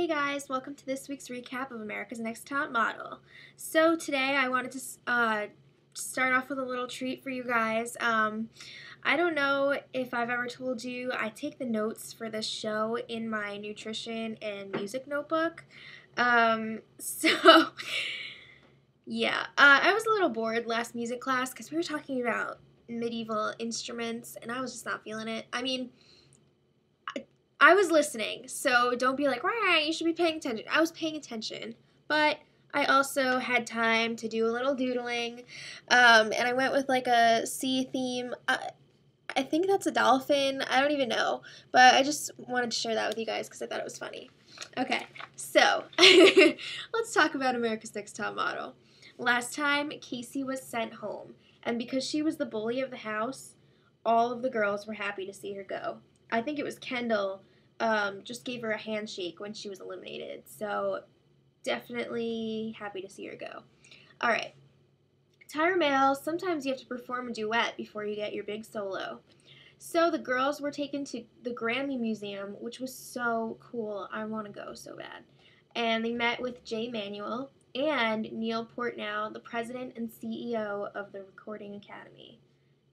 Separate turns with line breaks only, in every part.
Guys, welcome to this week's recap of America's Next Top Model. So today I wanted to start off with a little treat for you guys. I don't know if I've ever told you, I take the notes for this show in my nutrition and music notebook. So yeah, I was a little bored last music class because we were talking about medieval instruments and I was just not feeling it. I mean, I was listening, so don't be like, right, you should be paying attention. I was paying attention, but I also had time to do a little doodling, and I went with like a sea theme. I think that's a dolphin. I don't even know, but I just wanted to share that with you guys because I thought it was funny. Okay, so let's talk about America's Next Top Model. Last time, Casey was sent home, and because she was the bully of the house, all of the girls were happy to see her go. I think it was Kendall just gave her a handshake when she was eliminated. So definitely happy to see her go. All right. Tyra Mail, sometimes you have to perform a duet before you get your big solo. So the girls were taken to the Grammy Museum, which was so cool. I want to go so bad. And they met with Jay Manuel and Neil Portnow, the president and CEO of the Recording Academy.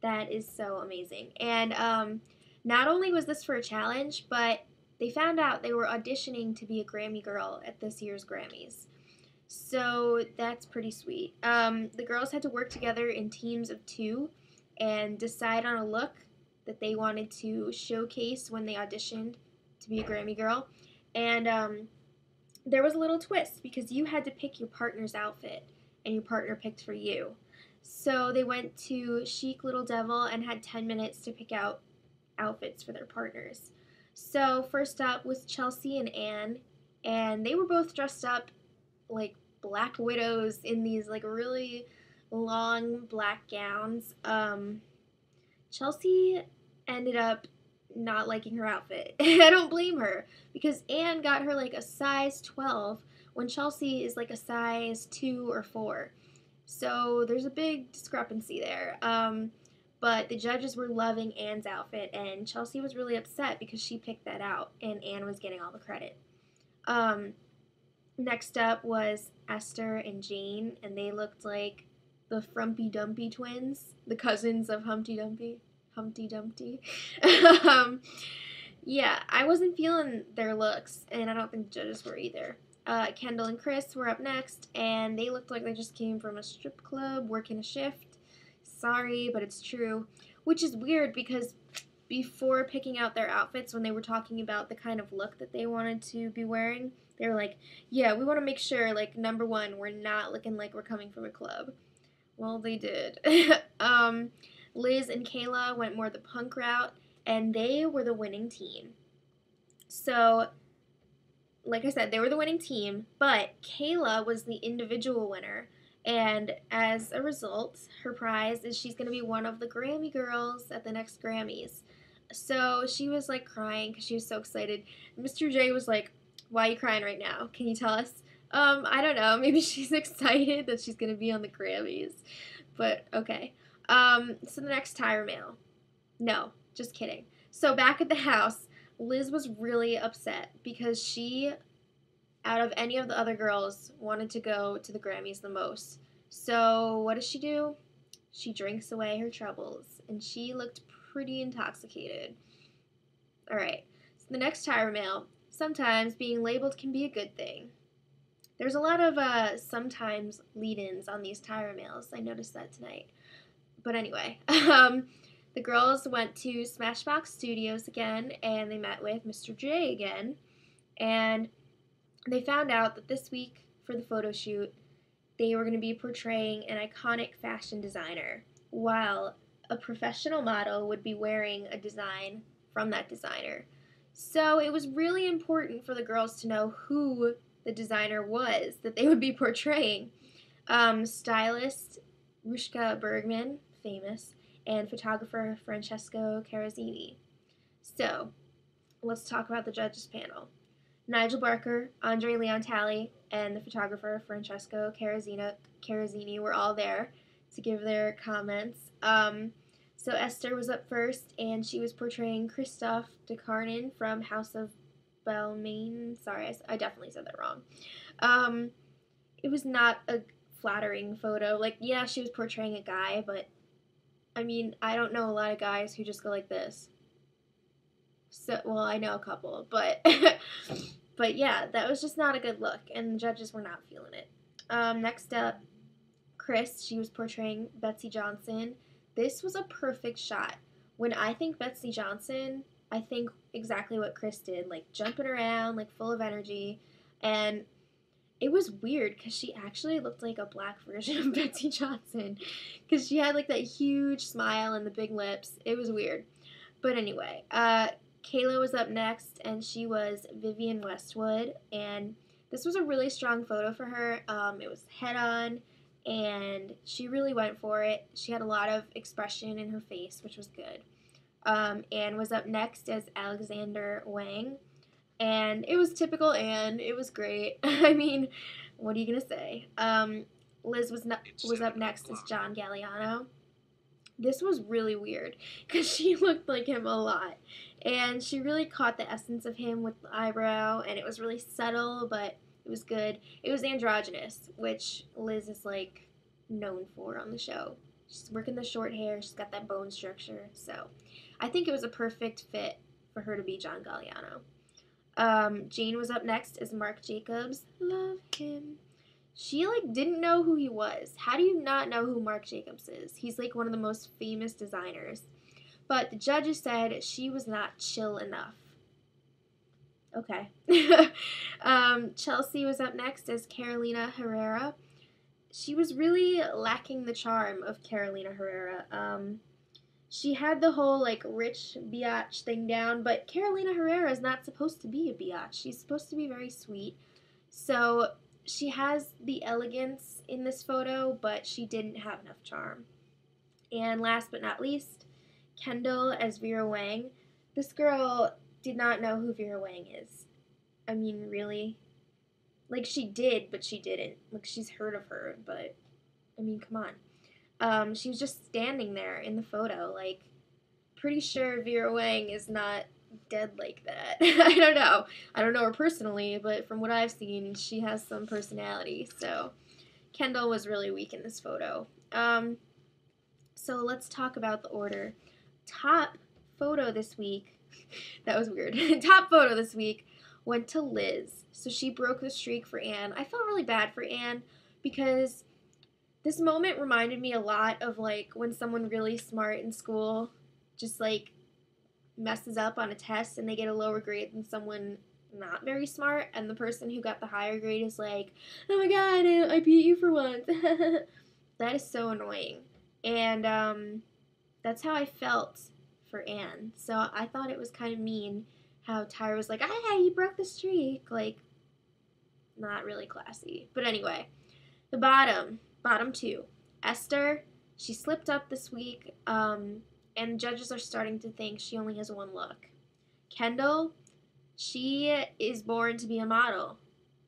That is so amazing. And not only was this for a challenge, but they found out they were auditioning to be a Grammy girl at this year's Grammys. So that's pretty sweet. The girls had to work together in teams of 2 and decide on a look that they wanted to showcase when they auditioned to be a Grammy girl. And there was a little twist because you had to pick your partner's outfit and your partner picked for you. So they went to Chic Little Devil and had 10 minutes to pick out outfits for their partners. So first up was Chelsea and Anne, and they were both dressed up like black widows in these like really long black gowns. Chelsea ended up not liking her outfit. I don't blame her because Anne got her like a size 12 when Chelsea is like a size 2 or 4. So there's a big discrepancy there. But the judges were loving Anne's outfit, and Chelsea was really upset because she picked that out, and Anne was getting all the credit. Next up was Esther and Jane, and they looked like the Frumpy Dumpy twins, the cousins of Humpty Dumpty. Yeah, I wasn't feeling their looks, and I don't think the judges were either. Kendall and Chris were up next, and they looked like they just came from a strip club working a shift. Sorry, but it's true. Which is weird because before picking out their outfits, when they were talking about the kind of look that they wanted to be wearing, they were like, yeah, we want to make sure, like, number one, we're not looking like we're coming from a club. Well, they did. Liz and Kayla went more the punk route, and they were the winning team. So, like I said, they were the winning team, but Kayla was the individual winner. And as a result, her prize is she's going to be one of the Grammy girls at the next Grammys. So she was like crying because she was so excited. Mr. J was like, why are you crying right now? Can you tell us? I don't know. Maybe she's excited that she's going to be on the Grammys. But okay. So the next Tyra Mail. No, just kidding. So back at the house, Liz was really upset because she, out of any of the other girls, wanted to go to the Grammys the most. So what does she do? She drinks away her troubles, and she looked pretty intoxicated. Alright, so the next Tyra Mail. Sometimes being labeled can be a good thing. There's a lot of sometimes lead-ins on these Tyra Mails. I noticed that tonight. But anyway, the girls went to Smashbox Studios again, and they met with Mr. J again, and they found out that this week, for the photo shoot, they were going to be portraying an iconic fashion designer, while a professional model would be wearing a design from that designer. So it was really important for the girls to know who the designer was that they would be portraying. Stylist Rushka Bergman, famous, and photographer Francesco Carazzini. So, let's talk about the judges panel. Nigel Barker, Andre Leon Talley, and the photographer Francesco Carazzini were all there to give their comments. So Esther was up first, and she was portraying Christophe de Carnin from House of Belmain. Sorry, I definitely said that wrong. It was not a flattering photo. Like, yeah, she was portraying a guy, but I mean, I don't know a lot of guys who just go like this. So, well, I know a couple, but but yeah, that was just not a good look, and the judges were not feeling it. Next up, Chris. She was portraying Betsy Johnson. This was a perfect shot. When I think Betsy Johnson, I think exactly what Chris did, like jumping around, like full of energy, and it was weird because she actually looked like a black version of Betsy Johnson because she had like that huge smile and the big lips. It was weird. But anyway, Kayla was up next, and she was Vivian Westwood, and this was a really strong photo for her. It was head on, and she really went for it. She had a lot of expression in her face, which was good. Anne was up next as Alexander Wang, and it was typical Anne. It was great. I mean, what are you gonna say? Liz was up next as John Galliano. This was really weird because she looked like him a lot, and she really caught the essence of him with the eyebrow, and it was really subtle, but it was good. It was androgynous, which Liz is like known for on the show. She's working the short hair. She's got that bone structure, so I think it was a perfect fit for her to be John Galliano. Jane was up next as Marc Jacobs. Love him. She like didn't know who he was. How do you not know who Marc Jacobs is? He's like one of the most famous designers. But the judges said she was not chill enough. Okay. Chelsea was up next as Carolina Herrera. She was really lacking the charm of Carolina Herrera. She had the whole like rich biatch thing down, but Carolina Herrera is not supposed to be a biatch. She's supposed to be very sweet. So she has the elegance in this photo, but she didn't have enough charm. And last but not least, Kendall as Vera Wang. This girl did not know who Vera Wang is. I mean, really? Like, she did, but she didn't. Like, she's heard of her, but, I mean, come on. She was just standing there in the photo. Like, pretty sure Vera Wang is not dead like that. I don't know. I don't know her personally, but from what I've seen, she has some personality. So Kendall was really weak in this photo. So let's talk about the order. Top photo this week, that was weird. Top photo this week went to Liz. So she broke the streak for Anne. I felt really bad for Anne because this moment reminded me a lot of like when someone really smart in school just like messes up on a test and they get a lower grade than someone not very smart, and the person who got the higher grade is like, oh my god, I beat you for once. That is so annoying. And that's how I felt for Anne. So I thought it was kind of mean how Tyra was like, ah, you broke the streak. Like, not really classy. But anyway, the bottom two. Esther, she slipped up this week, and judges are starting to think she only has one look. Kendall, she is born to be a model,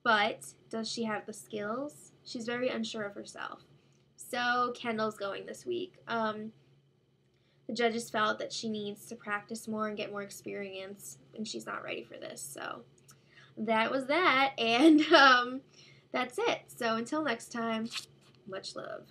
but does she have the skills? She's very unsure of herself. So Kendall's going this week. The judges felt that she needs to practice more and get more experience, and she's not ready for this. So that was that, and that's it. So until next time, much love.